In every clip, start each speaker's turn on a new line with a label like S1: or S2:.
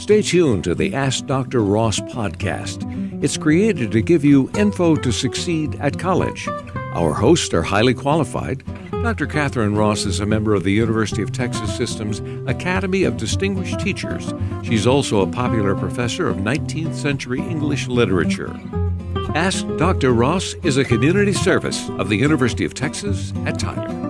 S1: Stay tuned to the Ask Dr. Ross podcast. It's created to give you info to succeed at college. Our hosts are highly qualified. Dr. Catherine Ross is a member of the University of Texas System's Academy of Distinguished Teachers. She's also a popular professor of 19th century English literature. Ask Dr. Ross is a community service of the University of Texas at Tyler.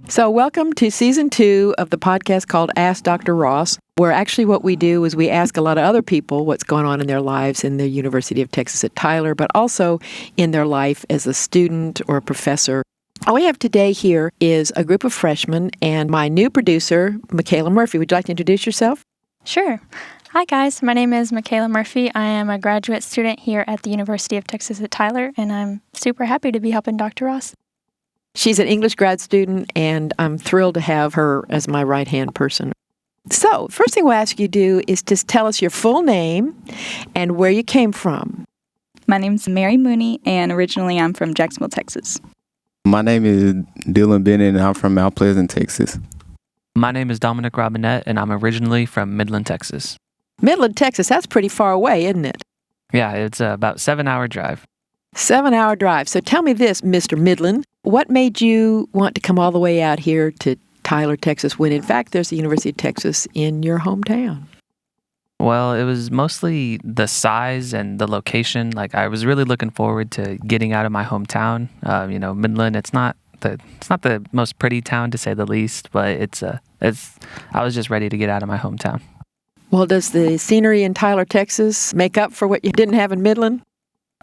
S2: So welcome to Season 2 of the podcast called Ask Dr. Ross, where actually what we do is we ask a lot of other people what's going on in their lives in the University of Texas at Tyler, but also in their life as a student or a professor. All we have today here is a group of freshmen and my new producer, Michaela Murphy. Would you like to introduce yourself?
S3: Sure. Hi, guys. My name is Michaela Murphy. I am a graduate student here at the University of Texas at Tyler, and I'm super happy to be helping Dr. Ross.
S2: She's an English grad student, and I'm thrilled to have her as my right-hand person. So, first thing we'll ask you to do is just tell us your full name and where you came from.
S4: My name's Mary Mooney, and originally I'm from Jacksonville, Texas.
S5: My name is Dylan Bennet, and I'm from Mount Pleasant, Texas.
S6: My name is Dominic Robinette, and I'm originally from Midland, Texas.
S2: Midland, Texas, that's pretty far away, isn't it?
S6: Yeah, it's about 7-hour drive.
S2: 7-hour drive. So tell me this, Mr. Midland, what made you want to come all the way out here to Tyler, Texas, when in fact there's the University of Texas in your hometown?
S6: Well, it was mostly the size and the location. Like, I was really looking forward to getting out of my hometown. Midland, it's not the most pretty town to say the least, but I was just ready to get out of my hometown.
S2: Well, does the scenery in Tyler, Texas make up for what you didn't have in Midland?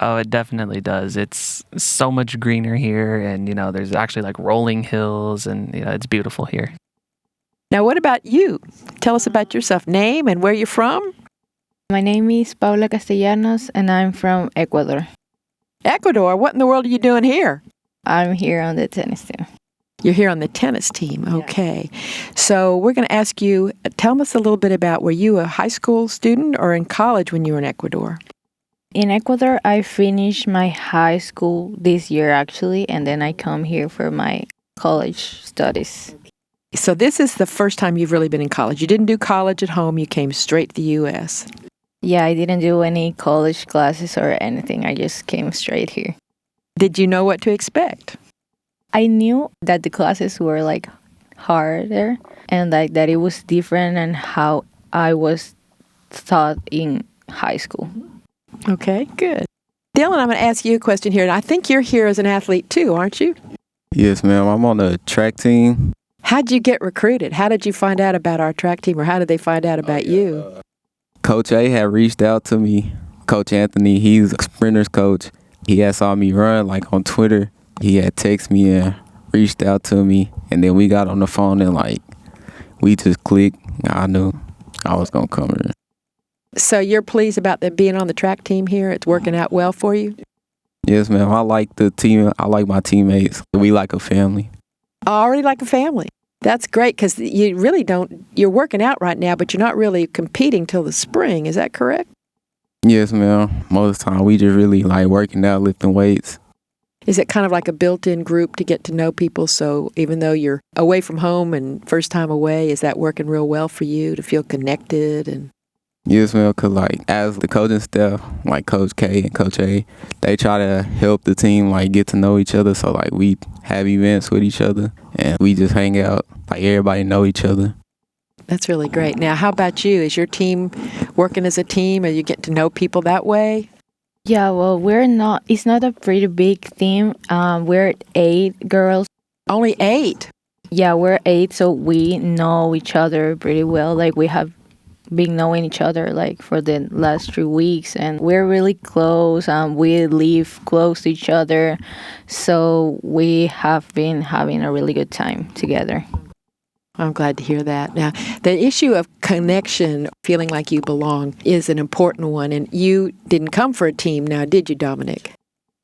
S6: Oh, it definitely does. It's so much greener here, and, there's actually like rolling hills, and, it's beautiful here.
S2: Now, what about you? Tell us about yourself. Name and where you're from?
S7: My name is Paula Castellanos, and I'm from Ecuador.
S2: Ecuador? What in the world are you doing here?
S7: I'm here on the tennis team.
S2: You're here on the tennis team. Okay. So we're going to ask you, tell us a little bit about, were you a high school student or in college when you were in Ecuador?
S7: In Ecuador, I finished my high school this year, actually, and then I come here for my college studies.
S2: So this is the first time you've really been in college. You didn't do college at home. You came straight to the U.S.
S7: Yeah, I didn't do any college classes or anything. I just came straight here.
S2: Did you know what to expect?
S7: I knew that the classes were, harder and, that it was different than how I was taught in high school.
S2: Okay, good. Dylan, I'm going to ask you a question here, and I think you're here as an athlete too, aren't you?
S5: Yes, ma'am. I'm on the track team.
S2: How'd you get recruited? How did you find out about our track team, or how did they find out about you?
S5: Coach A had reached out to me. Coach Anthony, he's a sprinter's coach. He had saw me run, on Twitter. He had texted me and reached out to me, and then we got on the phone, and, we just clicked. I knew I was going to come here.
S2: So you're pleased about being on the track team here? It's working out well for you?
S5: Yes, ma'am. I like the team. I like my teammates. We like a family.
S2: Already like a family. That's great, because you really you're working out right now, but you're not really competing till the spring. Is that correct?
S5: Yes, ma'am. Most of the time, we just really like working out, lifting weights.
S2: Is it kind of like a built-in group to get to know people? So even though you're away from home and first time away, is that working real well for you to feel connected? And
S5: yes, ma'am, because as the coaching staff, Coach K and Coach A, they try to help the team get to know each other. So we have events with each other, and we just hang out. Everybody know each other.
S2: That's really great. Now, how about you? Is your team working as a team? Or you get to know people that way?
S7: Yeah, well, it's not a pretty big team. We're 8 girls.
S2: Only 8?
S7: Yeah, we're 8, so we know each other pretty well. We have been knowing each other for the last 3 weeks, and we're really close. We live close to each other, so we have been having a really good time together.
S2: I'm glad to hear that. Now, the issue of connection, feeling like you belong, is an important one, and you didn't come for a team now, did you, Dominic?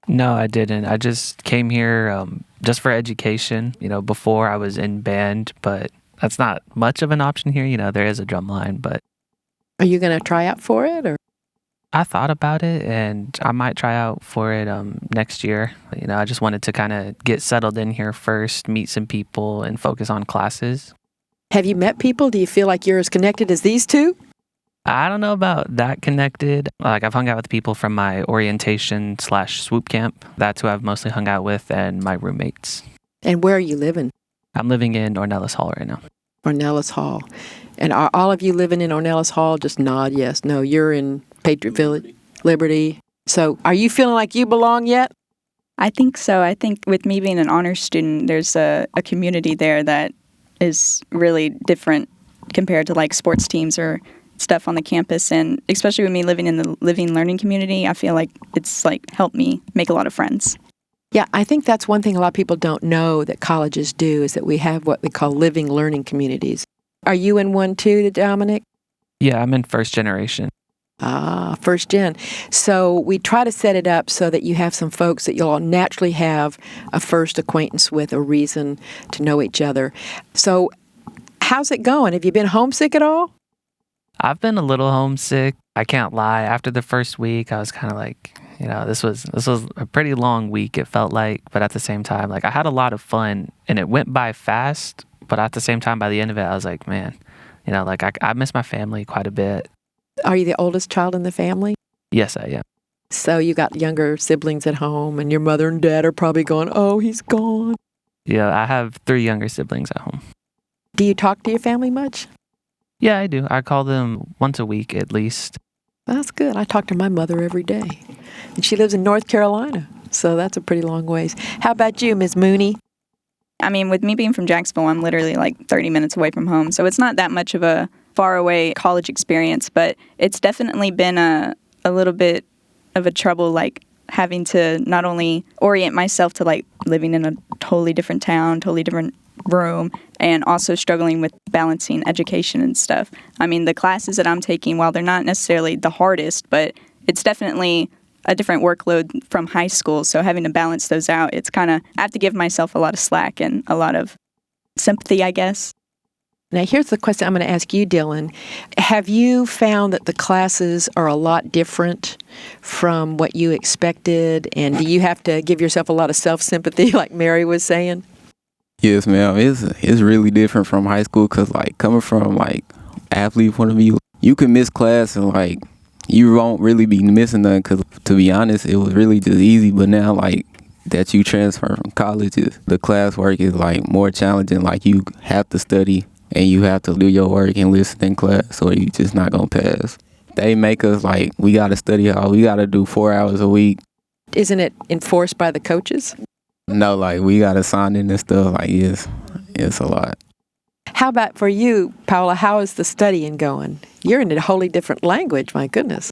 S6: No, I didn't. I just came here just for education. Before I was in band, but that's not much of an option here. There is a drum line, but...
S2: Are you going to try out for it, or?
S6: I thought about it, and I might try out for it next year. I just wanted to kind of get settled in here first, meet some people, and focus on classes.
S2: Have you met people? Do you feel like you're as connected as these two?
S6: I don't know about that connected. Like, I've hung out with people from my orientation / swoop camp. That's who I've mostly hung out with, and my roommates.
S2: And where are you living?
S6: I'm living in Ornelas Hall right now.
S2: Ornelas Hall. And are all of you living in Ornelas Hall? Just nod yes. No, you're in Patriot Village, Liberty. So are you feeling like you belong yet?
S4: I think so. I think with me being an honors student, there's a community there that is really different compared to like sports teams or stuff on the campus. And especially with me living in the living learning community, I feel like it's like helped me make a lot of friends.
S2: Yeah, I think that's one thing a lot of people don't know that colleges do is that we have what we call living learning communities. Are you in one too, Dominic?
S6: Yeah, I'm in first generation.
S2: Ah, first gen. So we try to set it up so that you have some folks that you'll all naturally have a first acquaintance with, a reason to know each other. So how's it going? Have you been homesick at all?
S6: I've been a little homesick. I can't lie. After the first week, I was kind of like, this was a pretty long week, it felt like. But at the same time, like, I had a lot of fun, and it went by fast. But at the same time, by the end of it, I was like, man, I miss my family quite a bit.
S2: Are you the oldest child in the family?
S6: Yes, I am.
S2: So you got younger siblings at home, and your mother and dad are probably going, oh, he's gone.
S6: Yeah, I have 3 younger siblings at home.
S2: Do you talk to your family much?
S6: Yeah, I do. I call them once a week at least.
S2: That's good. I talk to my mother every day. And she lives in North Carolina, so that's a pretty long ways. How about you, Ms. Mooney?
S4: I mean, with me being from Jacksonville, I'm literally like 30 minutes away from home. So it's not that much of a far away college experience, but it's definitely been a little bit of a trouble, like having to not only orient myself to like living in a totally different town, totally different room, and also struggling with balancing education and stuff. I mean, the classes that I'm taking, while they're not necessarily the hardest, but it's definitely a different workload from high school. So having to balance those out, it's kind of, I have to give myself a lot of slack and a lot of sympathy, I guess.
S2: Now, here's the question I'm going to ask you, Dylan. Have you found that the classes are a lot different from what you expected? And do you have to give yourself a lot of self-sympathy, like Mary was saying?
S5: Yes, ma'am. It's really different from high school because, like, coming from, like, athlete point of view, you can miss class and, like, you won't really be missing nothing because, to be honest, it was really just easy. But now, like, that you transfer from college, the classwork is, like, more challenging. Like, you have to study and you have to do your work and listen in class or you just not going to pass. They make us, like, we got to study hall. We got to do 4 hours a week.
S2: Isn't it enforced by the coaches?
S5: No, like, we got to sign in and stuff. Like, it's a lot.
S2: How about for you, Paula? How is the studying going? You're in a wholly different language, my goodness.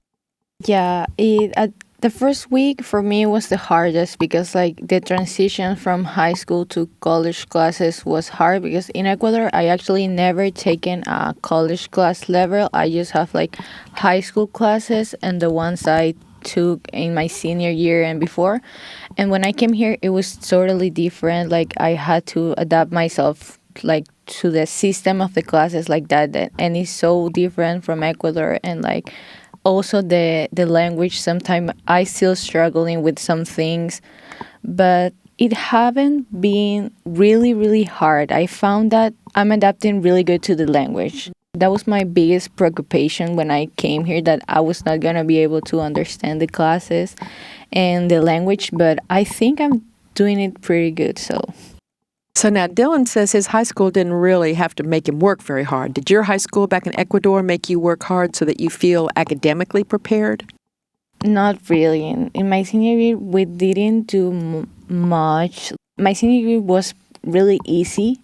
S7: Yeah, the first week for me was the hardest because like the transition from high school to college classes was hard because in Ecuador I actually never taken a college class level. I just have like high school classes and the ones I took in my senior year and before. And when I came here, it was totally different. Like I had to adapt myself like to the system of the classes like that, and it's so different from Ecuador. And like also the language, sometimes I still struggling with some things, but it haven't been really hard. I found that I'm adapting really good to the language. That was my biggest preoccupation when I came here, that I was not going to be able to understand the classes and the language, but I think I'm doing it pretty good.
S2: So now Dylan says his high school didn't really have to make him work very hard. Did your high school back in Ecuador make you work hard so that you feel academically prepared?
S7: Not really. In my senior year, we didn't do much. My senior year was really easy.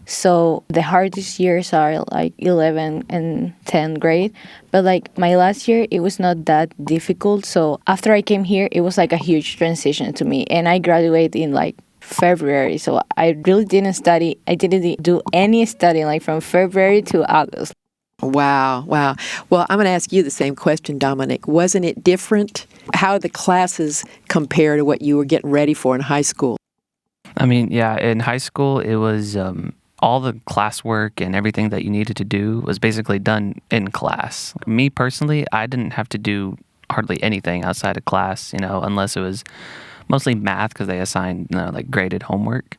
S7: So the hardest years are like 11 and 10th grade. But like my last year, it was not that difficult. So after I came here, it was like a huge transition to me. And I graduated in like February. So I really didn't study. I didn't do any studying like from February to August.
S2: Wow. Well, I'm going to ask you the same question, Dominic. Wasn't it different? How did the classes compare to what you were getting ready for in high school?
S6: I mean, yeah, in high school, it was all the classwork and everything that you needed to do was basically done in class. Me personally, I didn't have to do hardly anything outside of class, unless it was mostly math because they assigned, like graded homework.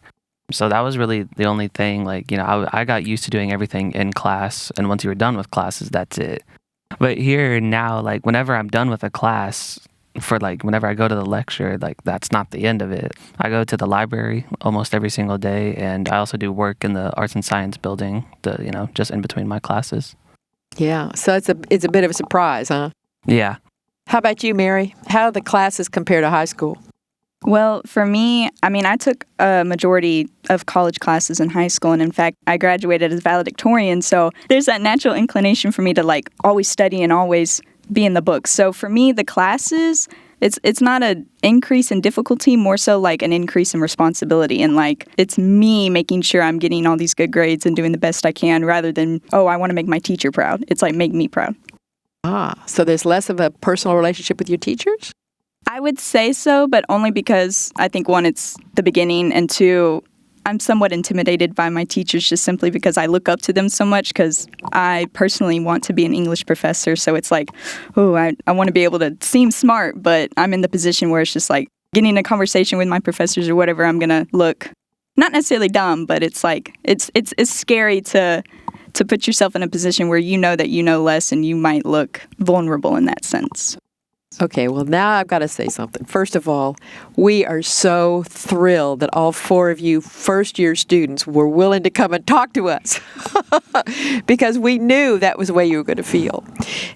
S6: So that was really the only thing, like, I got used to doing everything in class, and once you were done with classes, that's it. But here now, like, whenever I'm done with a class, whenever I go to the lecture, like, that's not the end of it. I go to the library almost every single day, and I also do work in the arts and science building, just in between my classes.
S2: Yeah, so it's a bit of a surprise, huh?
S6: Yeah.
S2: How about you, Mary? How do the classes compare to high school?
S4: Well, for me, I took a majority of college classes in high school, and in fact, I graduated as valedictorian, so there's that natural inclination for me to, like, always study and always be in the books. So for me, the classes, it's not an increase in difficulty, more so like an increase in responsibility, and, like, it's me making sure I'm getting all these good grades and doing the best I can, rather than, I want to make my teacher proud. It's like, make me proud.
S2: So there's less of a personal relationship with your teachers?
S4: I would say so, but only because I think, one, it's the beginning, and two, I'm somewhat intimidated by my teachers just simply because I look up to them so much, because I personally want to be an English professor. So it's like, I want to be able to seem smart, but I'm in the position where it's just like getting a conversation with my professors or whatever, I'm going to look not necessarily dumb, but it's like, it's scary to put yourself in a position where you know that you know less and you might look vulnerable in that sense.
S2: Okay, well, now I've got to say something. First of all, we are so thrilled that all four of you first-year students were willing to come and talk to us because we knew that was the way you were going to feel.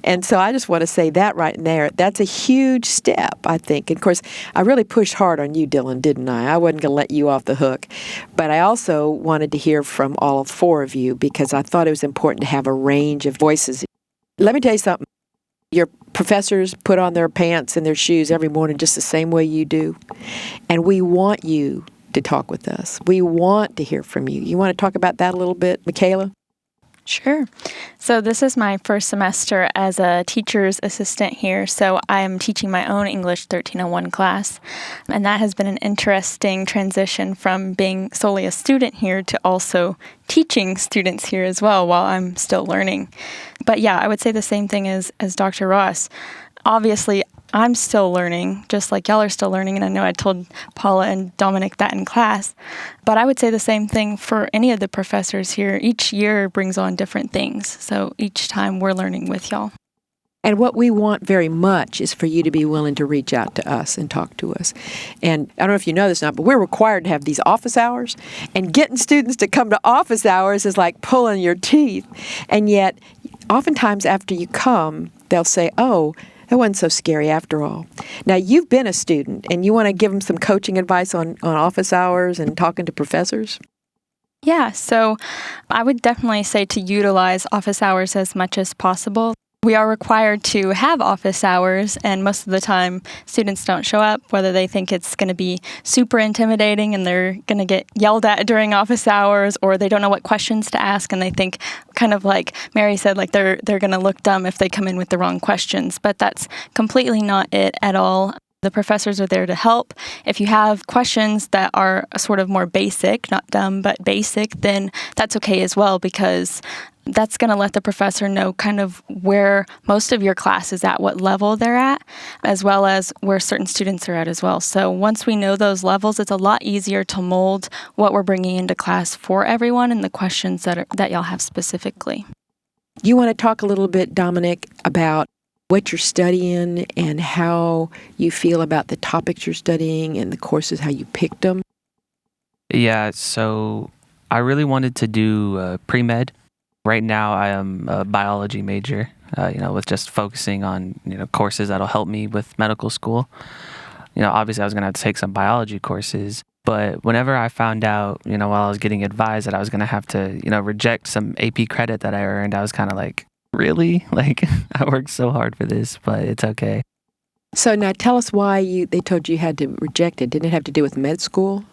S2: And so I just want to say that right there. That's a huge step, I think. And of course, I really pushed hard on you, Dylan, didn't I? I wasn't going to let you off the hook. But I also wanted to hear from all four of you because I thought it was important to have a range of voices. Let me tell you something. Your professors put on their pants and their shoes every morning just the same way you do. And we want you to talk with us. We want to hear from you. You want to talk about that a little bit, Michaela?
S3: Sure. So this is my first semester as a teacher's assistant here. So I am teaching my own English 1301 class. And that has been an interesting transition from being solely a student here to also teaching students here as well while I'm still learning. But yeah, I would say the same thing as Dr. Ross. Obviously, I'm still learning, just like y'all are still learning, and I know I told Paula and Dominic that in class. But I would say the same thing for any of the professors here. Each year brings on different things, so each time we're learning with y'all.
S2: And what we want very much is for you to be willing to reach out to us and talk to us. And I don't know if you know this or not, but we're required to have these office hours. And getting students to come to office hours is like pulling your teeth. And yet, oftentimes after you come, they'll say, that wasn't so scary after all. Now, you've been a student, and you want to give them some coaching advice on office hours and talking to professors?
S3: Yeah, so I would definitely say to utilize office hours as much as possible. We are required to have office hours, and most of the time students don't show up, whether they think it's going to be super intimidating and they're going to get yelled at during office hours, or they don't know what questions to ask, and they think, kind of like Mary said, like they're going to look dumb if they come in with the wrong questions. But that's completely not it at all. The professors are there to help. If you have questions that are sort of more basic, not dumb, but basic, then that's okay as well, because that's going to let the professor know kind of where most of your class is at, what level they're at, as well as where certain students are at as well. So once we know those levels, it's a lot easier to mold what we're bringing into class for everyone and the questions that y'all have specifically.
S2: You want to talk a little bit, Dominic, about what you're studying and how you feel about the topics you're studying and the courses, how you picked them?
S6: Yeah, so I really wanted to do pre-med. Right now, I am a biology major, with just focusing on, courses that'll help me with medical school. Obviously, I was going to have to take some biology courses. But whenever I found out, while I was getting advised that I was going to have to, reject some AP credit that I earned, I was kind of like, really? Like, I worked so hard for this, but it's okay.
S2: So now tell us why they told you had to reject it. Didn't it have to do with med school?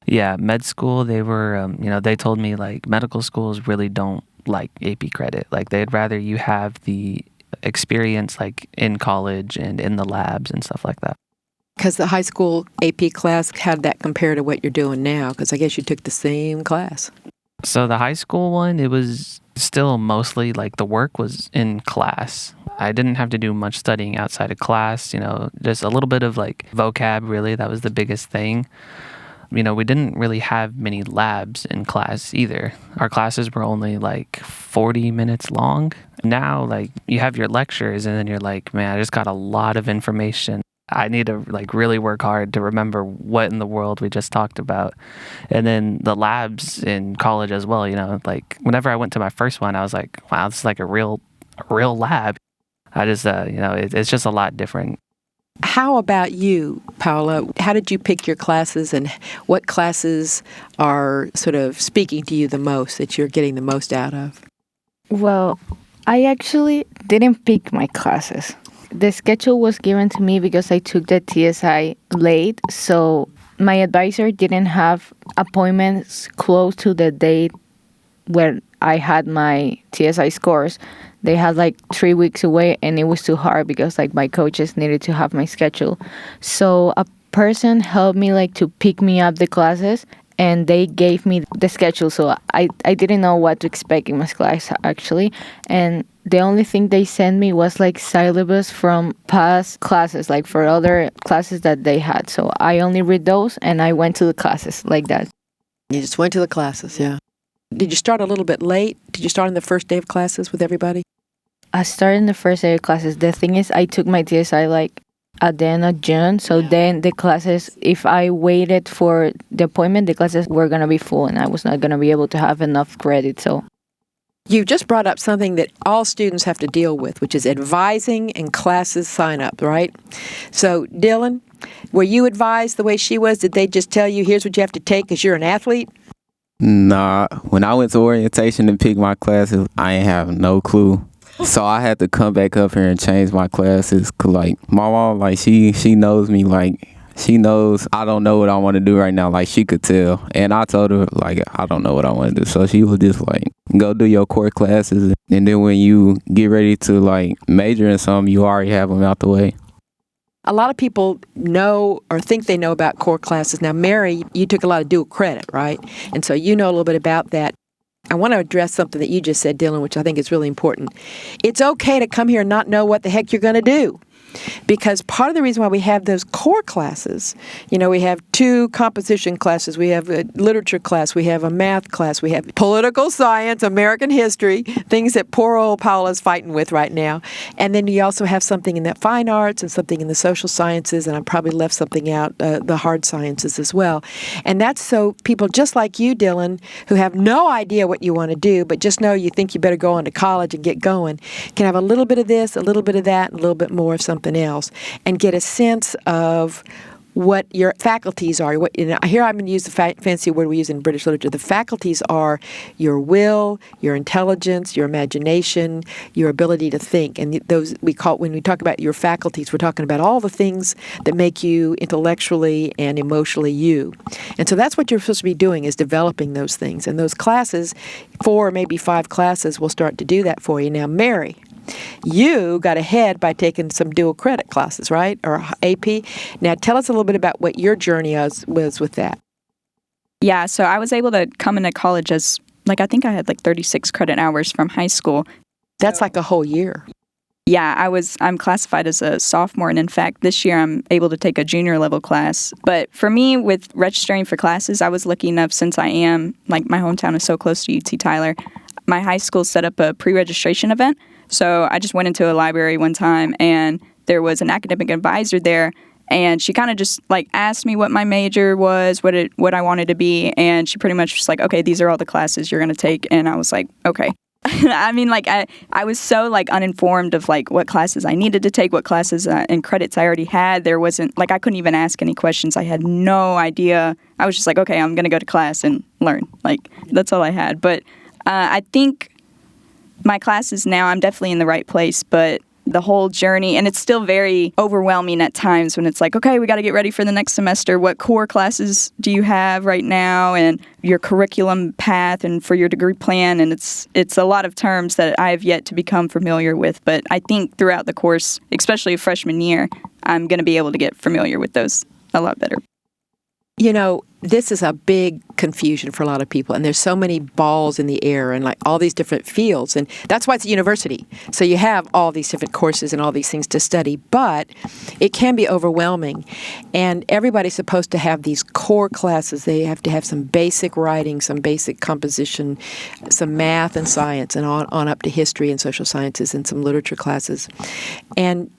S6: Yeah, med school, they were, they told me, like, medical schools really don't like AP credit. Like, they'd rather you have the experience, like, in college and in the labs and stuff like that.
S2: Because the high school AP class, how did that compare to what you're doing now? Because I guess you took the same class.
S6: So the high school one, it was still mostly, like, the work was in class. I didn't have to do much studying outside of class, just a little bit of, like, vocab, really. That was the biggest thing. We didn't really have many labs in class either. Our classes were only like 40 minutes long. Now, like, you have your lectures and then you're like, man, I just got a lot of information. I need to like really work hard to remember what in the world we just talked about. And then the labs in college as well, like whenever I went to my first one, I was like, wow, this is like a real lab. I just, it's just a lot different.
S2: How about you, Paula? How did you pick your classes, and what classes are sort of speaking to you the most, that you're getting the most out of?
S7: Well, I actually didn't pick my classes. The schedule was given to me because I took the TSI late, so my advisor didn't have appointments close to the date where I had my TSI scores. They had like 3 weeks away, and it was too hard because like my coaches needed to have my schedule. So a person helped me like to pick me up the classes, and they gave me the schedule. So I didn't know what to expect in my class actually. And the only thing they sent me was like syllabus from past classes, like for other classes that they had. So I only read those and I went to the classes like that.
S2: You just went to the classes, yeah. Did you start a little bit late? Did you start on the first day of classes with everybody?
S7: I started in the first day of classes. The thing is, I took my TSI like at the end of June. So then the classes, if I waited for the appointment, the classes were going to be full and I was not going to be able to have enough credit. So
S2: You've just brought up something that all students have to deal with, which is advising and classes sign up, right? So, Dylan, were you advised the way she was? Did they just tell you, here's what you have to take because you're an athlete?
S5: Nah, when I went to orientation and picked my classes, I ain't have no clue. So I had to come back up here and change my classes. Cause like my mom, like she knows me, like she knows I don't know what I want to do right now. Like she could tell, and I told her like I don't know what I want to do. So she was just like, go do your core classes, and then when you get ready to like major in something, you already have them out the way.
S2: A lot of people know or think they know about core classes. Now, Mary, you took a lot of dual credit, right? And so you know a little bit about that. I want to address something that you just said, Dylan, which I think is really important. It's okay to come here and not know what the heck you're going to do. Because part of the reason why we have those core classes, we have 2 composition classes, we have a literature class, we have a math class, we have political science, American history, things that poor old Paula's fighting with right now. And then you also have something in the fine arts and something in the social sciences, and I probably left something out, the hard sciences as well. And that's so people just like you, Dylan, who have no idea what you want to do, but just know you think you better go on to college and get going, can have a little bit of this, a little bit of that, and a little bit more of something else, and get a sense of what your faculties are. Here I'm going to use the fancy word we use in British literature. The faculties are your will, your intelligence, your imagination, your ability to think. And those when we talk about your faculties, we're talking about all the things that make you intellectually and emotionally you. And so that's what you're supposed to be doing, is developing those things. And those classes, 4 or maybe 5 classes, will start to do that for you. Now, Mary, you got ahead by taking some dual credit classes, right? Or AP. Now, tell us a little bit about what your journey was with that.
S4: Yeah, so I was able to come into college as, I think I had 36 credit hours from high school.
S2: That's like a whole year.
S4: Yeah, I'm classified as a sophomore, and in fact, this year I'm able to take a junior level class. But for me, with registering for classes, I was lucky enough, since my hometown is so close to UT Tyler, my high school set up a pre-registration event. So I just went into a library one time, and there was an academic advisor there, and she kind of just asked me what my major was, what I wanted to be, and she pretty much was like, okay, these are all the classes you're going to take, and I was like, okay. I mean, I was so uninformed of what classes I needed to take, what classes and credits I already had. There wasn't I couldn't even ask any questions. I had no idea. I was just like, okay, I'm going to go to class and learn. That's all I had. But I think my classes now, I'm definitely in the right place, but the whole journey, and it's still very overwhelming at times when it's okay, we got to get ready for the next semester. What core classes do you have right now, and your curriculum path, and for your degree plan? And it's a lot of terms that I have yet to become familiar with, but I think throughout the course, especially freshman year, I'm going to be able to get familiar with those a lot better.
S2: You know, this is a big confusion for a lot of people, and there's so many balls in the air and like all these different fields, and that's why it's a university. So you have all these different courses and all these things to study, but it can be overwhelming, and everybody's supposed to have these core classes. They have to have some basic writing, some basic composition, some math and science, and on up to history and social sciences and some literature classes. And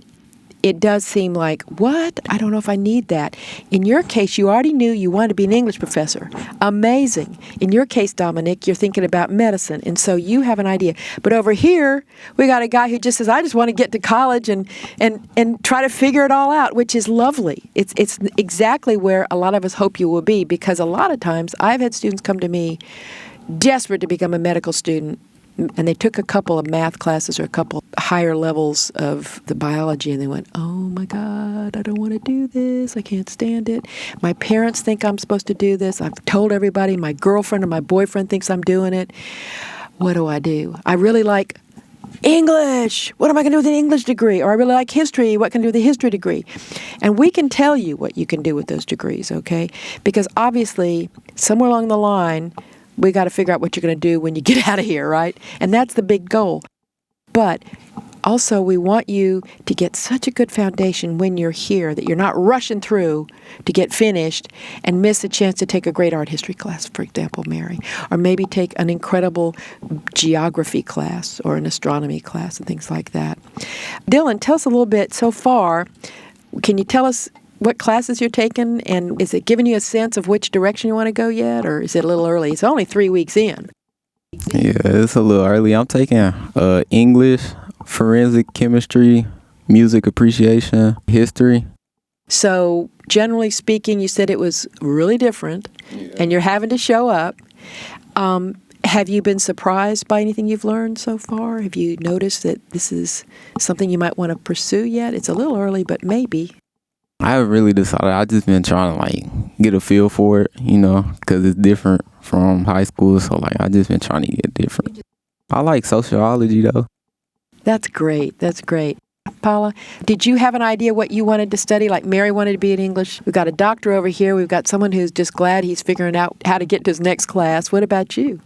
S2: it does seem like, what? I don't know if I need that. In your case, you already knew you wanted to be an English professor. Amazing. In your case, Dominic, you're thinking about medicine, and so you have an idea. But over here, we got a guy who just says, I just want to get to college and try to figure it all out, which is lovely. It's exactly where a lot of us hope you will be, because a lot of times I've had students come to me desperate to become a medical student, and they took a couple of math classes or a couple higher levels of the biology, and they went, oh my God, I don't want to do this. I can't stand it. My parents think I'm supposed to do this. I've told everybody. My girlfriend or my boyfriend thinks I'm doing it. What do? I really like English. What am I going to do with an English degree? Or I really like history. What can I do with a history degree? And we can tell you what you can do with those degrees, okay? Because obviously, somewhere along the line, we got to figure out what you're going to do when you get out of here, right? And that's the big goal. But also, we want you to get such a good foundation when you're here that you're not rushing through to get finished and miss a chance to take a great art history class, for example, Mary, or maybe take an incredible geography class or an astronomy class and things like that. Dylan, tell us a little bit so far. Can you tell us what classes you're taking, and is it giving you a sense of which direction you want to go yet, or is it a little early? It's only 3 weeks in.
S5: Yeah, it's a little early. I'm taking English, forensic chemistry, music appreciation, history.
S2: So generally speaking, you said it was really different, and you're having to show up. Have you been surprised by anything you've learned so far? Have you noticed that this is something you might want to pursue yet? It's a little early, but maybe.
S5: I haven't really decided. I've just been trying to get a feel for it, because it's different from high school. So I just been trying to get different. I like sociology though.
S2: That's great. That's great. Paula, did you have an idea what you wanted to study? Like Mary wanted to be in English. We've got a doctor over here. We've got someone who's just glad he's figuring out how to get to his next class. What about you?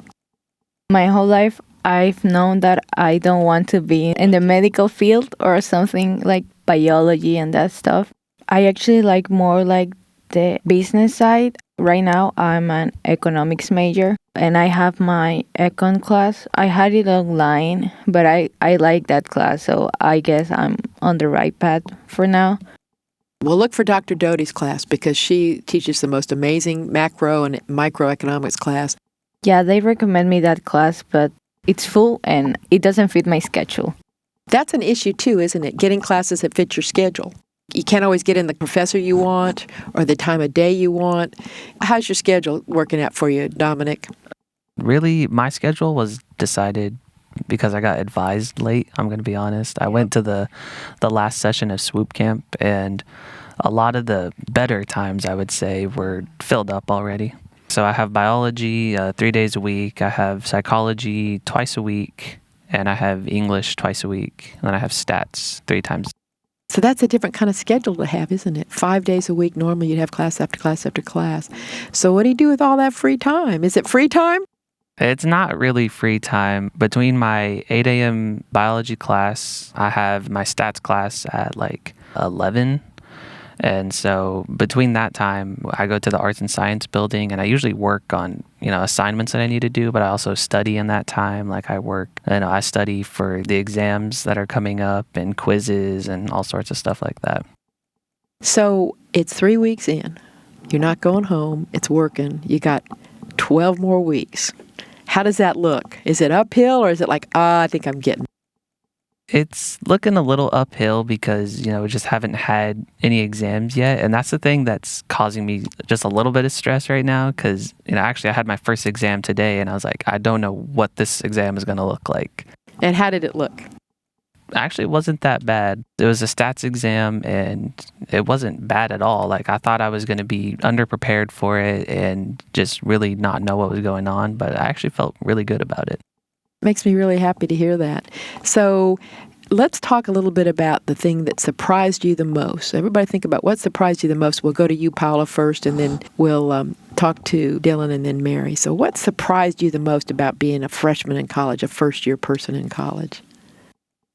S7: My whole life, I've known that I don't want to be in the medical field or something like biology and that stuff. I actually like more like the business side. Right now, I'm an economics major, and I have my econ class. I had it online, but I like that class, so I guess I'm on the right path for now.
S2: Well, look for Dr. Doty's class, because she teaches the most amazing macro and microeconomics class.
S7: Yeah, they recommend me that class, but it's full and it doesn't fit my schedule.
S2: That's an issue too, isn't it? Getting classes that fit your schedule. You can't always get in the professor you want or the time of day you want. How's your schedule working out for you, Dominic?
S6: Really, my schedule was decided because I got advised late, I'm going to be honest. I went to the last session of swoop camp, and a lot of the better times, I would say, were filled up already. So I have biology 3 days a week, I have psychology twice a week, and I have English twice a week, and then I have stats 3 times.
S2: So that's a different kind of schedule to have, isn't it? 5 days a week, normally you'd have class after class after class. So what do you do with all that free time? Is it free time?
S6: It's not really free time. Between my 8 a.m. biology class, I have my stats class at 11. And so between that time, I go to the arts and science building, and I usually work on, assignments that I need to do, but I also study in that time. I study for the exams that are coming up and quizzes and all sorts of stuff like that.
S2: So it's 3 weeks in. You're not going home. It's working. You got 12 more weeks. How does that look? Is it uphill, or is it I think I'm getting?
S6: It's looking a little uphill because, we just haven't had any exams yet. And that's the thing that's causing me just a little bit of stress right now because, actually I had my first exam today and I was like, I don't know what this exam is going to look like.
S2: And how did it look?
S6: Actually, it wasn't that bad. It was a stats exam and it wasn't bad at all. I thought I was going to be underprepared for it and just really not know what was going on. But I actually felt really good about it.
S2: Makes me really happy to hear that. So let's talk a little bit about the thing that surprised you the most. Everybody think about what surprised you the most. We'll go to you, Paula, first, and then we'll talk to Dylan and then Mary. So what surprised you the most about being a freshman in college, a first-year person in college?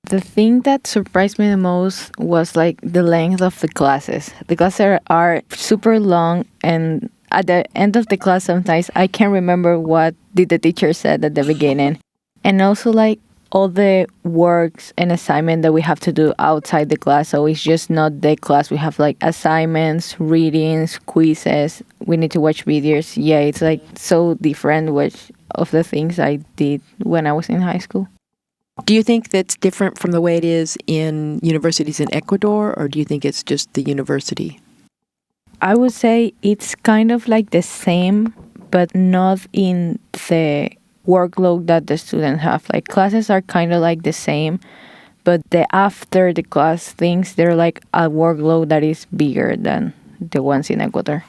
S7: The thing that surprised me the most was like the length of the classes. The classes are super long, and at the end of the class sometimes I can't remember what did the teacher said at the beginning. And also like all the works and assignment that we have to do outside the class. So it's just not the class. We have like assignments, readings, quizzes. We need to watch videos. Yeah, it's like so different of the things I did when I was in high school.
S2: Do you think that's different from the way it is in universities in Ecuador, or do you think it's just the university?
S7: I would say it's kind of like the same, but not in the workload that the students have. Like classes are kind of like the same, but the after the class things, they're like a workload that is bigger than the ones in Ecuador.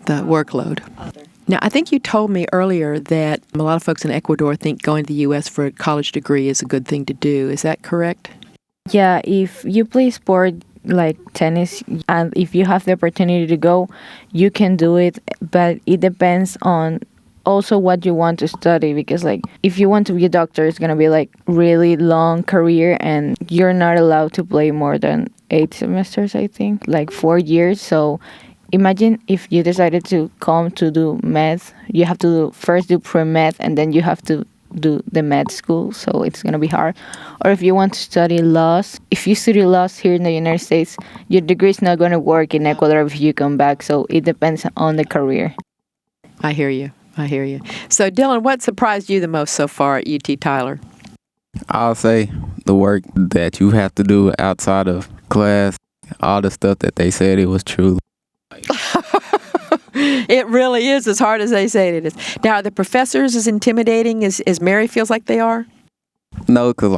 S2: The workload. Now, I think you told me earlier that a lot of folks in Ecuador think going to the U.S. for a college degree is a good thing to do. Is that correct?
S7: Yeah, if you play sport like tennis, and if you have the opportunity to go, you can do it, but it depends on also what you want to study, because like if you want to be a doctor, it's going to be like really long career, and you're not allowed to play more than 8 semesters, I think, like 4 years. So imagine if you decided to come to do math, you have to first do pre-med, and then you have to do the med school, so it's going to be hard. Or if you want to study laws, if you study laws here in the United States, your degree is not going to work in Ecuador if you come back, so it depends on the career.
S2: I hear you. So Dylan, what surprised you the most so far at UT Tyler?
S5: I'll say the work that you have to do outside of class, all the stuff that they said it was true.
S2: It really is as hard as they say it is. Now, are the professors as intimidating as Mary feels like they are?
S5: No, because,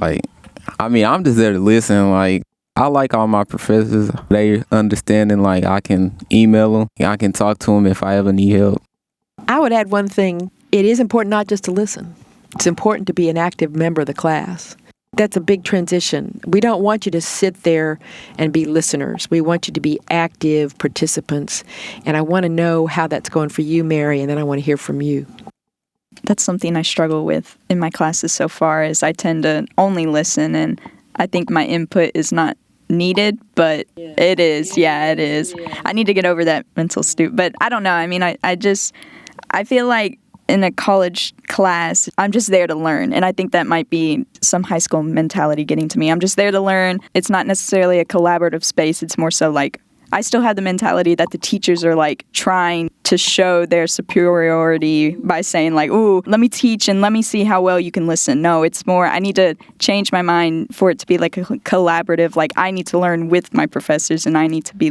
S5: I'm just there to listen. I like all my professors. They understanding, I can email them. I can talk to them if I ever need help.
S2: I would add one thing. It is important not just to listen. It's important to be an active member of the class. That's a big transition. We don't want you to sit there and be listeners. We want you to be active participants. And I want to know how that's going for you, Mary, and then I want to hear from you.
S4: That's something I struggle with in my classes so far, is I tend to only listen, and I think my input is not needed, but it is. Yeah, it is. I need to get over that mental stoop. But I don't know. I feel like in a college class, I'm just there to learn. And I think that might be some high school mentality getting to me. I'm just there to learn. It's not necessarily a collaborative space. It's more so I still have the mentality that the teachers are trying to show their superiority by saying ooh, let me teach and let me see how well you can listen. No, it's more, I need to change my mind for it to be a collaborative, I need to learn with my professors, and I need to be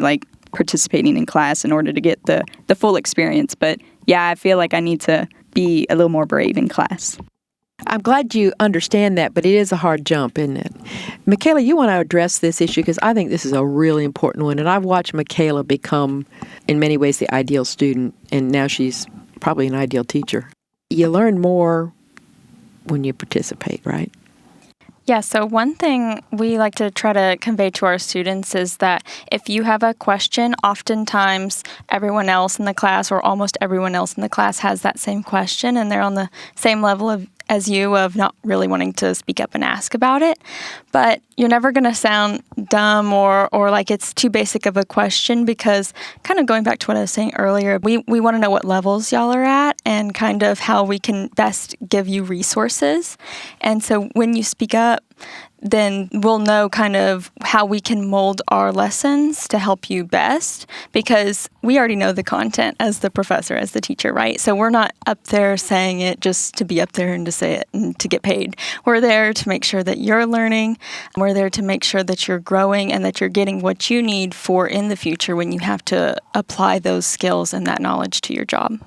S4: participating in class in order to get the full experience. But yeah, I feel like I need to be a little more brave in class.
S2: I'm glad you understand that, but it is a hard jump, isn't it? Michaela, you want to address this issue because I think this is a really important one, and I've watched Michaela become, in many ways, the ideal student, and now she's probably an ideal teacher. You learn more when you participate, right?
S3: Yeah, so one thing we like to try to convey to our students is that if you have a question, oftentimes everyone else in the class or almost everyone else in the class has that same question, and they're on the same level as you of not really wanting to speak up and ask about it. But you're never going to sound dumb or like it's too basic of a question, because kind of going back to what I was saying earlier, we want to know what levels y'all are at and kind of how we can best give you resources. And so when you speak up, then we'll know kind of how we can mold our lessons to help you best, because we already know the content as the professor, as the teacher, right? So we're not up there saying it just to be up there and to say it and to get paid. We're there to make sure that you're learning. We're there to make sure that you're growing and that you're getting what you need for in the future when you have to apply those skills and that knowledge to your job.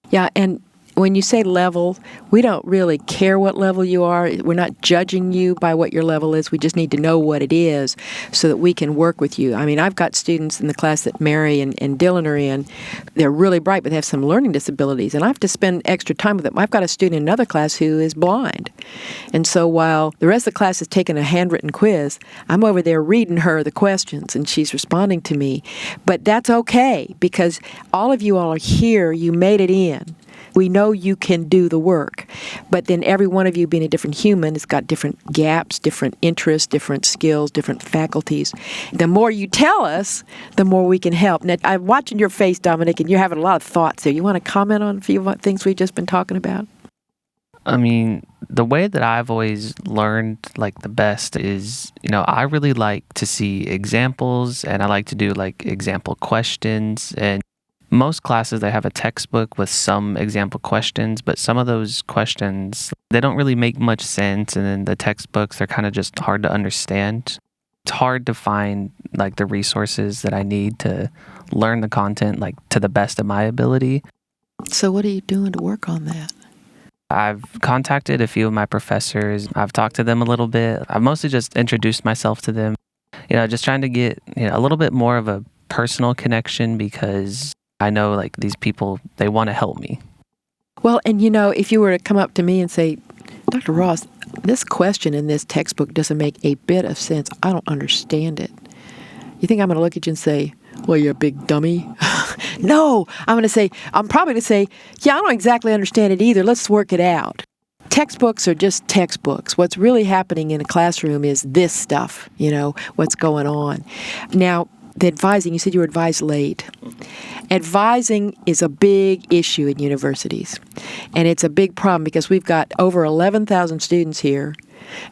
S2: Yeah, and when you say level, we don't really care what level you are. We're not judging you by what your level is. We just need to know what it is so that we can work with you. I mean, I've got students in the class that Mary and Dylan are in. They're really bright, but they have some learning disabilities, and I have to spend extra time with them. I've got a student in another class who is blind. And so while the rest of the class is taking a handwritten quiz, I'm over there reading her the questions, and she's responding to me. But that's okay, because all of you all are here. You made it in. We know you can do the work, but then every one of you being a different human has got different gaps, different interests, different skills, different faculties. The more you tell us, the more we can help. Now, I'm watching your face, Dominic, and you're having a lot of thoughts there. You want to comment on a few things we've just been talking about?
S6: I mean, the way that I've always learned like the best is, I really like to see examples, and I like to do like example questions. And most classes, they have a textbook with some example questions, but some of those questions, they don't really make much sense. And then the textbooks, they're kind of just hard to understand. It's hard to find like the resources that I need to learn the content like to the best of my ability.
S2: So what are you doing to work on that?
S6: I've contacted a few of my professors. I've talked to them a little bit. I've mostly just introduced myself to them, just trying to get a little bit more of a personal connection, because I know like these people, they want to help me.
S2: Well, and if you were to come up to me and say, Dr. Ross, this question in this textbook doesn't make a bit of sense. I don't understand it. You think I'm going to look at you and say, well, you're a big dummy? No, I'm probably going to say, yeah, I don't exactly understand it either. Let's work it out. Textbooks are just textbooks. What's really happening in a classroom is this stuff, what's going on. Now, the advising, you said you were advised late. Advising is a big issue in universities, and it's a big problem because we've got over 11,000 students here,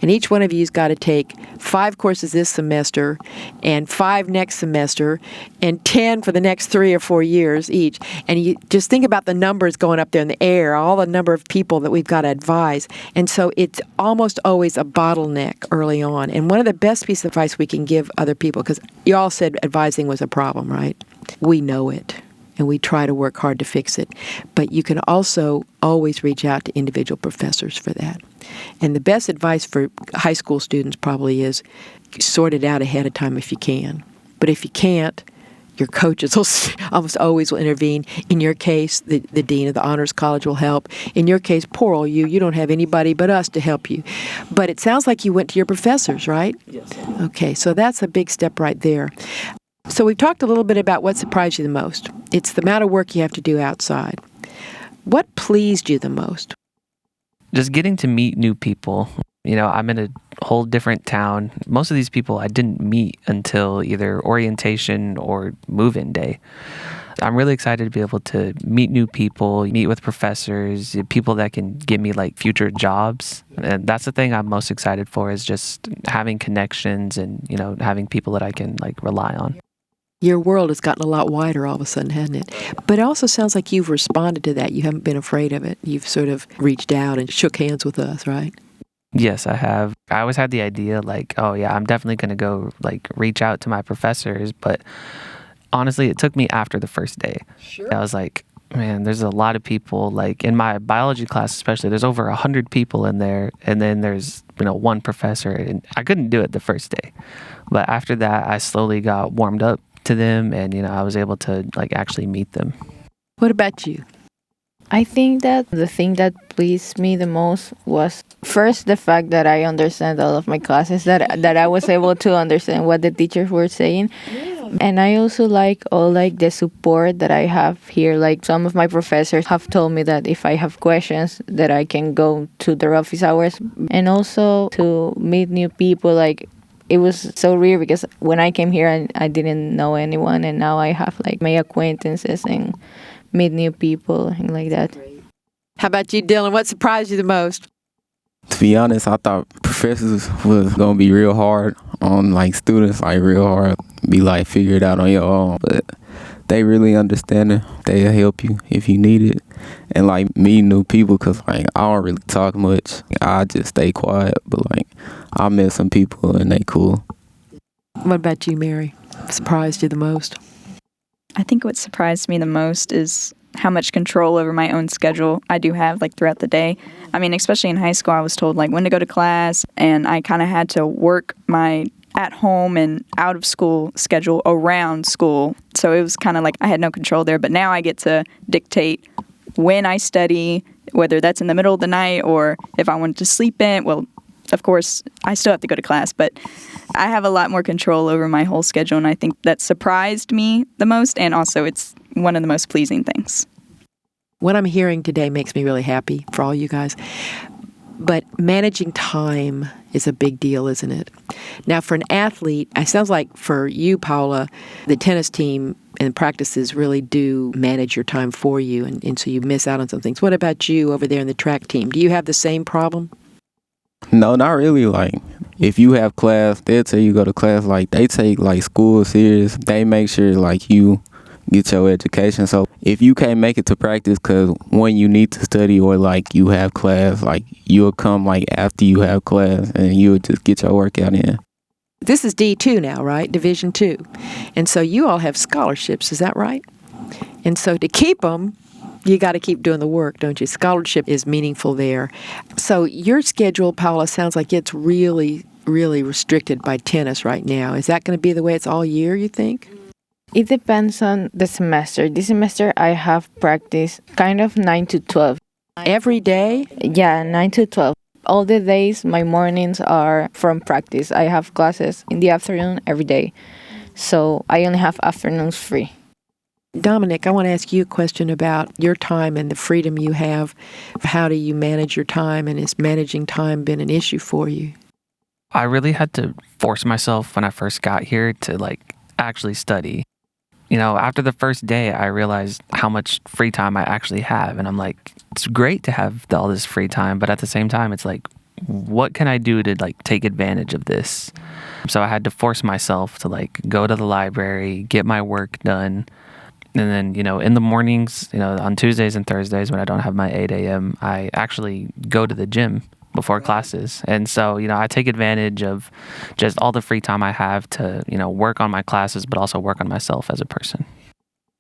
S2: and each one of you's got to take 5 courses this semester and 5 next semester and 10 for the next 3 or 4 years each. And you just think about the numbers going up there in the air, all the number of people that we've got to advise. And so it's almost always a bottleneck early on. And one of the best pieces of advice we can give other people, because you all said advising was a problem, right? We know it, and we try to work hard to fix it. But you can also always reach out to individual professors for that. And the best advice for high school students probably is sort it out ahead of time if you can. But if you can't, your coaches will almost always will intervene. In your case, the dean of the honors college will help. In your case, poor old you don't have anybody but us to help you. But it sounds like you went to your professors, right?
S6: Yes.
S2: Okay, so that's a big step right there. So we've talked a little bit about what surprised you the most. It's the amount of work you have to do outside. What pleased you the most?
S6: Just getting to meet new people. I'm in a whole different town. Most of these people I didn't meet until either orientation or move-in day. I'm really excited to be able to meet new people, meet with professors, people that can give me like future jobs. And that's the thing I'm most excited for, is just having connections and, having people that I can like rely on.
S2: Your world has gotten a lot wider all of a sudden, hasn't it? But it also sounds like you've responded to that. You haven't been afraid of it. You've sort of reached out and shook hands with us, right?
S6: Yes, I have. I always had the idea like, oh yeah, I'm definitely going to go like reach out to my professors. But honestly, it took me after the first day. Sure. I was like, man, there's a lot of people. Like in my biology class especially, there's over 100 people in there. And then there's, one professor. And I couldn't do it the first day. But after that, I slowly got warmed up to them, and I was able to like actually meet them.
S2: What about you?
S7: I think that the thing that pleased me the most was first the fact that I understand all of my classes, that I was able to understand what the teachers were saying. Yeah. And I also like all like the support that I have here. Like some of my professors have told me that if I have questions that I can go to their office hours, and also to meet new people. Like it was so weird because when I came here, I didn't know anyone, and now I have like my acquaintances and meet new people and like that.
S2: How about you, Dylan? What surprised you the most?
S5: To be honest, I thought professors was going to be real hard on like students, like real hard, be like figure it out on your own. But they really understand it. They'll help you if you need it. And like meeting new people, because like I don't really talk much. I just stay quiet. But like I met some people and they cool.
S2: What about you, Mary? Surprised you the most?
S4: I think what surprised me the most is how much control over my own schedule I do have like throughout the day. I mean, especially in high school, I was told like when to go to class, and I kind of had to work my at home and out of school schedule around school. So it was kind of like I had no control there. But now I get to dictate when I study, whether that's in the middle of the night or if I wanted to sleep in. Well, of course, I still have to go to class, but I have a lot more control over my whole schedule, and I think that surprised me the most, and also it's one of the most pleasing things.
S2: What I'm hearing today makes me really happy for all you guys. But managing time is a big deal, isn't it? Now, for an athlete, it sounds like for you, Paula, the tennis team and practices really do manage your time for you, and so you miss out on some things. What about you over there in the track team? Do you have the same problem?
S5: No, not really. Like, if you have class, they'll tell you go to class. Like, they take, like, school serious. They make sure, like, you get your education. So if you can't make it to practice because when you need to study or like you have class, like you'll come like after you have class and you'll just get your workout in.
S2: This is D2 now, right? Division 2. And so you all have scholarships, is that right? And so to keep them, you got to keep doing the work, don't you? Scholarship is meaningful there. So your schedule, Paula, sounds like it's really, really restricted by tennis right now. Is that going to be the way it's all year, you think?
S7: It depends on the semester. This semester I have practice kind of 9 to 12.
S2: Every day?
S7: Yeah, 9 to 12. All the days, my mornings are from practice. I have classes in the afternoon every day. So I only have afternoons free.
S2: Dominic, I want to ask you a question about your time and the freedom you have. How do you manage your time, and has managing time been an issue for you?
S6: I really had to force myself when I first got here to like actually study. You know, after the first day, I realized how much free time I actually have. And I'm like, it's great to have all this free time. But at the same time, it's like, what can I do to like take advantage of this? So I had to force myself to like go to the library, get my work done. And then, you know, in the mornings, you know, on Tuesdays and Thursdays when I don't have my 8 a.m., I actually go to the gym before classes. And so, you know, I take advantage of just all the free time I have to, you know, work on my classes, but also work on myself as a person.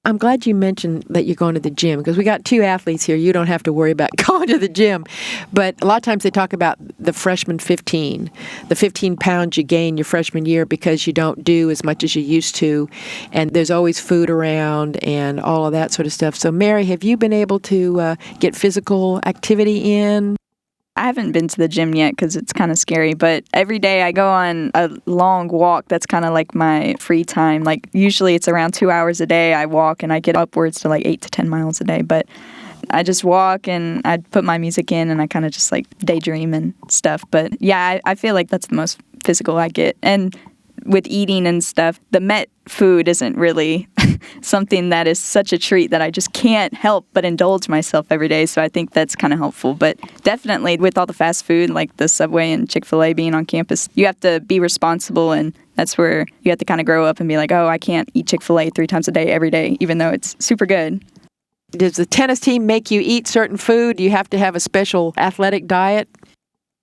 S2: I'm glad you mentioned that you're going to the gym, because we got two athletes here. You don't have to worry about going to the gym. But a lot of times they talk about the freshman 15, the 15 pounds you gain your freshman year because you don't do as much as you used to. And there's always food around and all of that sort of stuff. So, Mary, have you been able to get physical activity in?
S4: I haven't been to the gym yet because it's kind of scary, but every day I go on a long walk. That's kind of like my free time. Like usually it's around 2 hours a day I walk, and I get upwards to like 8 to 10 miles a day. But I just walk and I put my music in and I kind of just like daydream and stuff. But yeah, I feel like that's the most physical I get. And with eating and stuff, the Met food isn't really something that is such a treat that I just can't help but indulge myself every day. So I think that's kind of helpful. But definitely with all the fast food, like the Subway and Chick-fil-A being on campus, you have to be responsible. And that's where you have to kind of grow up and be like, oh, I can't eat Chick-fil-A 3 times a day every day, even though it's super good.
S2: Does the tennis team make you eat certain food? Do you have to have a special athletic diet?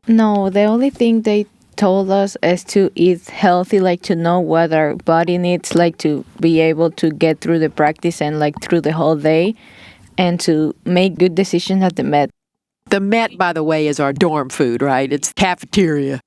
S7: No, the only thing they told us is to eat healthy, like to know what our body needs, like to be able to get through the practice and like through the whole day, and to make good decisions at the Met.
S2: The Met, by the way, is our dorm food, right? It's cafeteria.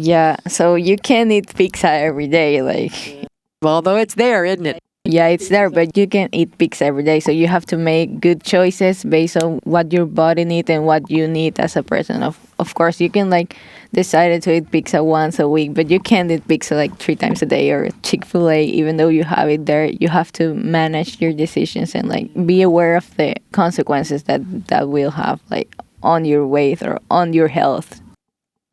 S7: Yeah, so you can't eat pizza every day, like.
S2: Although it's there, isn't it?
S7: Yeah, it's there, but you can't eat pizza every day, so you have to make good choices based on what your body needs and what you need as a person. Of course, you can like decide to eat pizza once a week, but you can't eat pizza like 3 times a day, or Chick-fil-A, even though you have it there. You have to manage your decisions and like be aware of the consequences that will have like on your weight or on your health.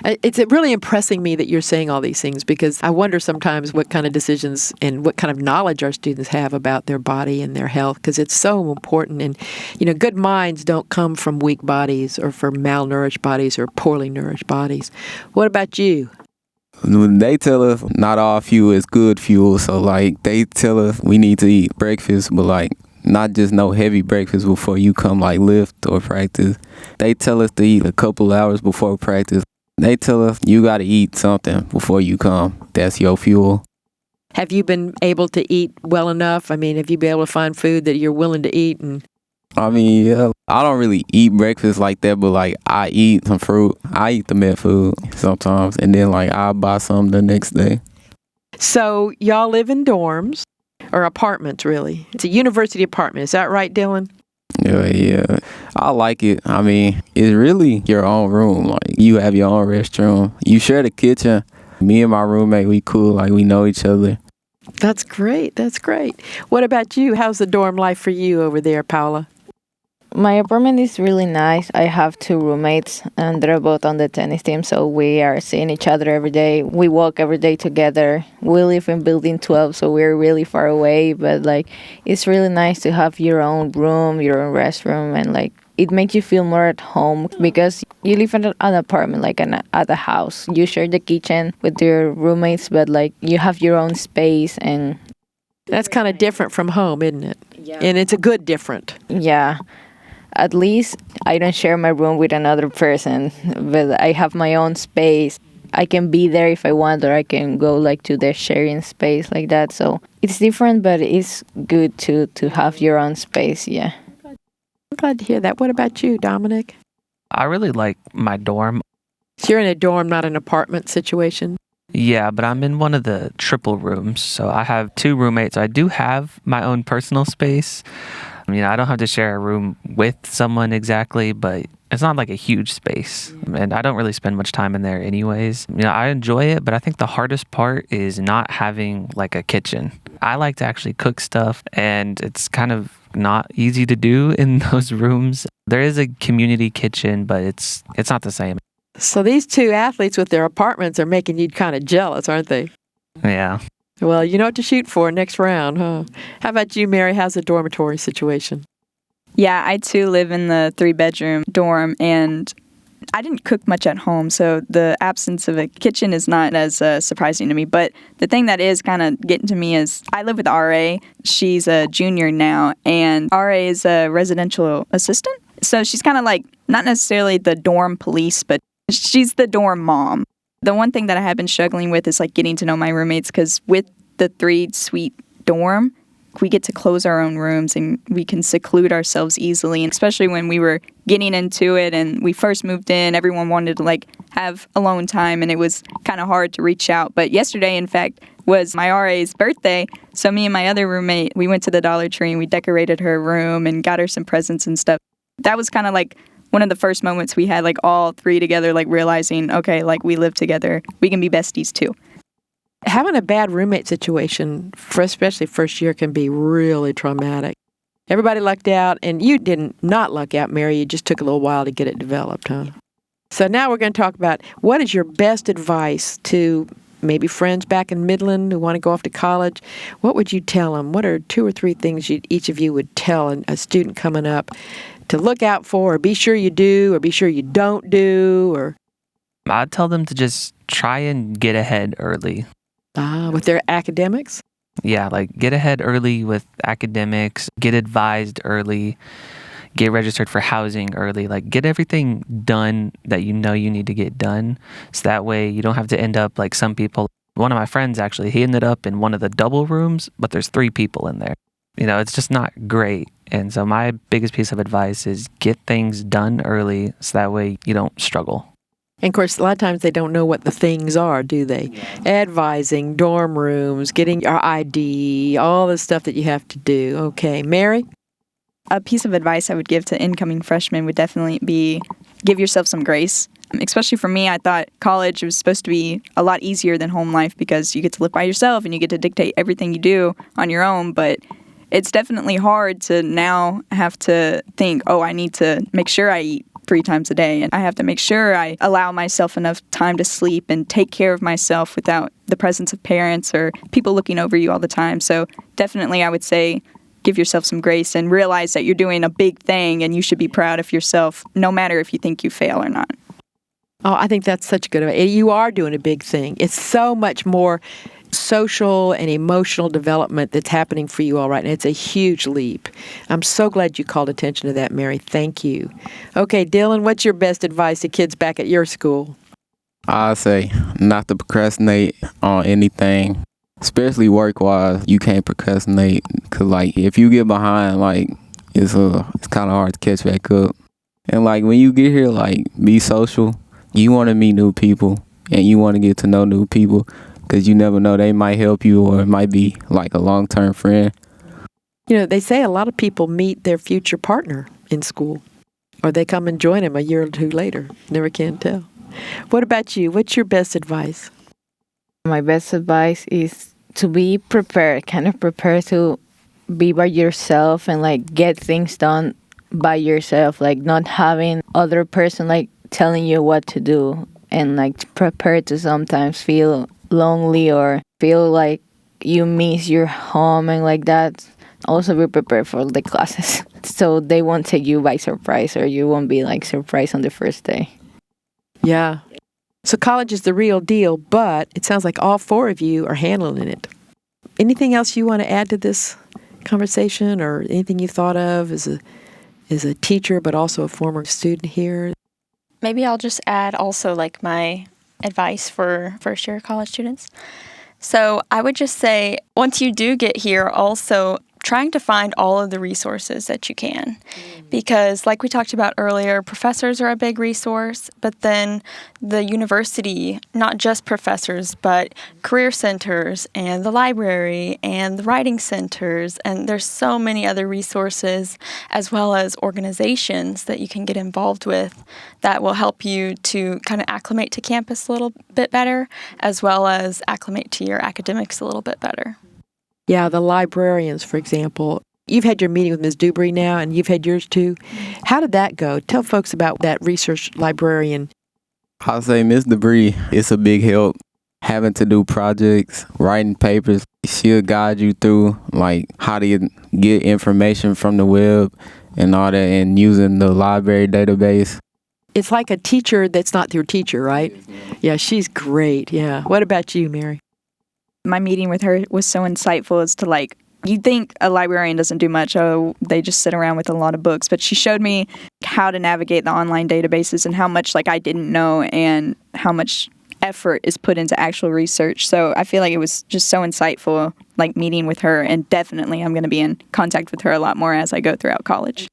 S2: It's really impressing me that you're saying all these things, because I wonder sometimes what kind of decisions and what kind of knowledge our students have about their body and their health, because it's so important. And, you know, good minds don't come from weak bodies or from malnourished bodies or poorly nourished bodies. What about you?
S5: They tell us not all fuel is good fuel. So, like, they tell us we need to eat breakfast, but, like, not just no heavy breakfast before you come, like, lift or practice. They tell us to eat a couple hours before practice. They tell us you got to eat something before you come. That's your fuel.
S2: Have you been able to eat well enough? I mean, have you been able to find food that you're willing to eat? And
S5: I mean, yeah, I don't really eat breakfast like that, but like I eat some fruit. I eat the Met food sometimes, and then like I'll buy some the next day.
S2: So y'all live in dorms or apartments, really. It's a university apartment. Is that right, Dylan?
S5: Yeah. I like it. I mean, it's really your own room. Like, you have your own restroom. You share the kitchen. Me and my roommate, we cool. Like, we know each other.
S2: That's great. That's great. What about you? How's the dorm life for you over there, Paula?
S7: My apartment is really nice. I have 2 roommates, and they're both on the tennis team, so we are seeing each other every day. We walk every day together. We live in building 12, so we're really far away, but like it's really nice to have your own room, your own restroom, and like it makes you feel more at home because you live in an apartment, like at a house. You share the kitchen with your roommates, but like you have your own space, and
S2: that's kind of different from home, isn't it? Yeah. And it's a good different.
S7: Yeah. At least I don't share my room with another person, but I have my own space. I can be there if I want, or I can go like to the sharing space like that. So it's different, but it's good to have your own space, yeah.
S2: I'm glad to hear that. What about you, Dominic?
S6: I really like my dorm.
S2: So you're in a dorm, not an apartment situation?
S6: Yeah, but I'm in one of the triple rooms. So I have 2 roommates. I do have my own personal space. I don't have to share a room with someone exactly, but it's not like a huge space. And I don't really spend much time in there anyways. I enjoy it, but I think the hardest part is not having like a kitchen. I like to actually cook stuff, and it's kind of not easy to do in those rooms. There is a community kitchen, but it's not the same.
S2: So these 2 athletes with their apartments are making you kind of jealous, aren't they?
S6: Yeah.
S2: Well, you know what to shoot for next round, huh? How about you, Mary? How's the dormitory situation?
S4: Yeah, I too live in the 3-bedroom dorm, and I didn't cook much at home, so the absence of a kitchen is not as surprising to me. But the thing that is kind of getting to me is I live with RA. She's a junior now, and RA is a residential assistant. So she's kind of like not necessarily the dorm police, but she's the dorm mom. The one thing that I have been struggling with is like getting to know my roommates, because with the 3-suite dorm, we get to close our own rooms and we can seclude ourselves easily. And especially when we were getting into it and we first moved in, everyone wanted to like have alone time, and it was kind of hard to reach out. But yesterday, in fact, was my RA's birthday. So me and my other roommate, we went to the Dollar Tree and we decorated her room and got her some presents and stuff. That was kind of like one of the first moments we had, like all 3 together, like realizing, okay, like we live together, we can be besties too.
S2: Having a bad roommate situation, for especially first year, can be really traumatic. Everybody lucked out, and you didn't not luck out, Mary. You just took a little while to get it developed, huh? So now we're going to talk about what is your best advice to maybe friends back in Midland who want to go off to college. What would you tell them? What are 2 or 3 things each of you would tell a student coming up to look out for, or be sure you do, or be sure you don't do? Or
S6: I'd tell them to just try and get ahead early.
S2: With their academics?
S6: Yeah, like get ahead early with academics, get advised early, get registered for housing early, like get everything done that you know you need to get done. So that way you don't have to end up like some people. One of my friends, actually, he ended up in one of the double rooms, but there's 3 people in there. It's just not great. And so my biggest piece of advice is get things done early so that way you don't struggle.
S2: And of course, a lot of times they don't know what the things are, do they? Yeah. Advising, dorm rooms, getting your ID, all the stuff that you have to do. Okay, Mary?
S4: A piece of advice I would give to incoming freshmen would definitely be give yourself some grace. Especially for me, I thought college was supposed to be a lot easier than home life because you get to live by yourself and you get to dictate everything you do on your own. But it's definitely hard to now have to think, oh, I need to make sure I eat 3 times a day, and I have to make sure I allow myself enough time to sleep and take care of myself without the presence of parents or people looking over you all the time. So definitely I would say give yourself some grace and realize that you're doing a big thing and you should be proud of yourself no matter if you think you fail or not.
S2: Oh, I think that's such good advice. You are doing a big thing. It's so much more social and emotional development that's happening for you all right now. It's a huge leap. I'm so glad you called attention to that, Mary. Thank you. Okay, Dylan, what's your best advice to kids back at your school?
S5: I say not to procrastinate on anything, especially work-wise. You can't procrastinate because, like, if you get behind, like, it's kind of hard to catch back up. And like when you get here, like be social. You want to meet new people and you want to get to know new people because you never know, they might help you or it might be like a long-term friend.
S2: You know, they say a lot of people meet their future partner in school, or they come and join him a year or two later. Never can tell. What about you? What's your best advice?
S7: My best advice is to be prepared, kind of prepared to be by yourself and like get things done by yourself, like not having other person like telling you what to do, and like prepared to sometimes feel lonely or feel like you miss your home and like that. Also be prepared for the classes so they won't take you by surprise or you won't be like surprised on the first day.
S2: Yeah. So college is the real deal, but it sounds like all four of you are handling it. Anything else you want to add to this conversation, or anything you thought of as a teacher but also a former student here?
S3: Maybe I'll just add also like my advice for first-year college students. So I would just say, once you do get here, also trying to find all of the resources that you can. Because like we talked about earlier, professors are a big resource, but then the university, not just professors, but career centers and the library and the writing centers, and there's so many other resources, as well as organizations that you can get involved with that will help you to kind of acclimate to campus a little bit better, as well as acclimate to your academics a little bit better.
S2: Yeah, the librarians, for example. You've had your meeting with Ms. Dubry now, and you've had yours too. How did that go? Tell folks about that research librarian.
S5: I'll say Ms. Dubry, it's a big help. Having to do projects, writing papers, she'll guide you through like how to get information from the web and all that, and using the library database.
S2: It's like a teacher that's not your teacher, right? Yeah, she's great. Yeah. What about you, Mary?
S4: My meeting with her was so insightful as to like, you'd think a librarian doesn't do much. Oh, they just sit around with a lot of books. But she showed me how to navigate the online databases and how much like I didn't know and how much effort is put into actual research. So I feel like it was just so insightful, like meeting with her. And definitely I'm going to be in contact with her a lot more as I go throughout college.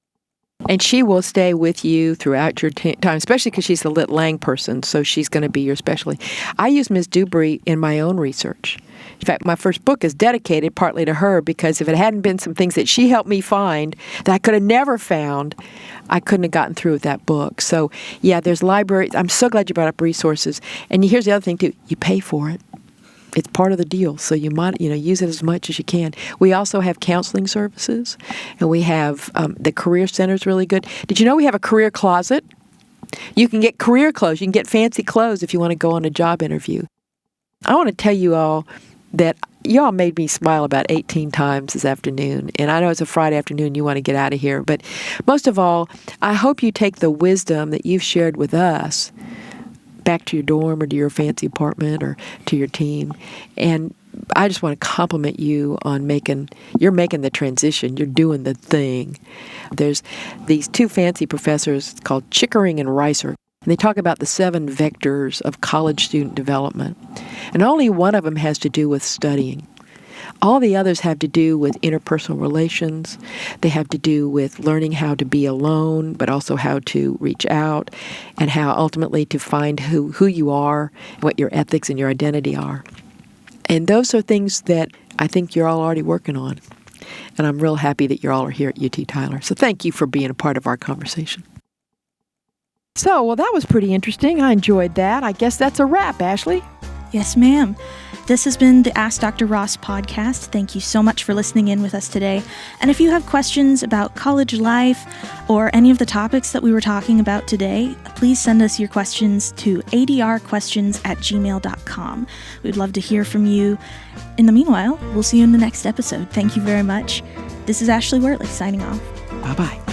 S2: And she will stay with you throughout your time, especially because she's a Lit Lang person, so she's going to be your specialty. I use Ms. Dubry in my own research. In fact, my first book is dedicated partly to her, because if it hadn't been some things that she helped me find that I could have never found, I couldn't have gotten through with that book. So, yeah, there's libraries. I'm so glad you brought up resources. And here's the other thing, too. You pay for it. It's part of the deal, so you might, use it as much as you can. We also have counseling services, and we have the career center is really good. Did you know we have a career closet? You can get career clothes. You can get fancy clothes if you want to go on a job interview. I want to tell you all that y'all made me smile about 18 times this afternoon, and I know it's a Friday afternoon, you want to get out of here, but most of all, I hope you take the wisdom that you've shared with us back to your dorm or to your fancy apartment or to your team. And I just want to compliment you on making the transition. You're doing the thing. There's these two fancy professors called Chickering and Reiser, and they talk about the 7 vectors of college student development. And only one of them has to do with studying. All the others have to do with interpersonal relations. They have to do with learning how to be alone, but also how to reach out, and how ultimately to find who you are, what your ethics and your identity are. And those are things that I think you're all already working on. And I'm real happy that you all are here at UT Tyler. So thank you for being a part of our conversation. So, well, that was pretty interesting. I enjoyed that. I guess that's a wrap, Ashley.
S8: Yes, ma'am. This has been the Ask Dr. Ross podcast. Thank you so much for listening in with us today. And if you have questions about college life or any of the topics that we were talking about today, please send us your questions to adrquestions@gmail.com. We'd love to hear from you. In the meanwhile, we'll see you in the next episode. Thank you very much. This is Ashley Wortley signing off.
S2: Bye-bye.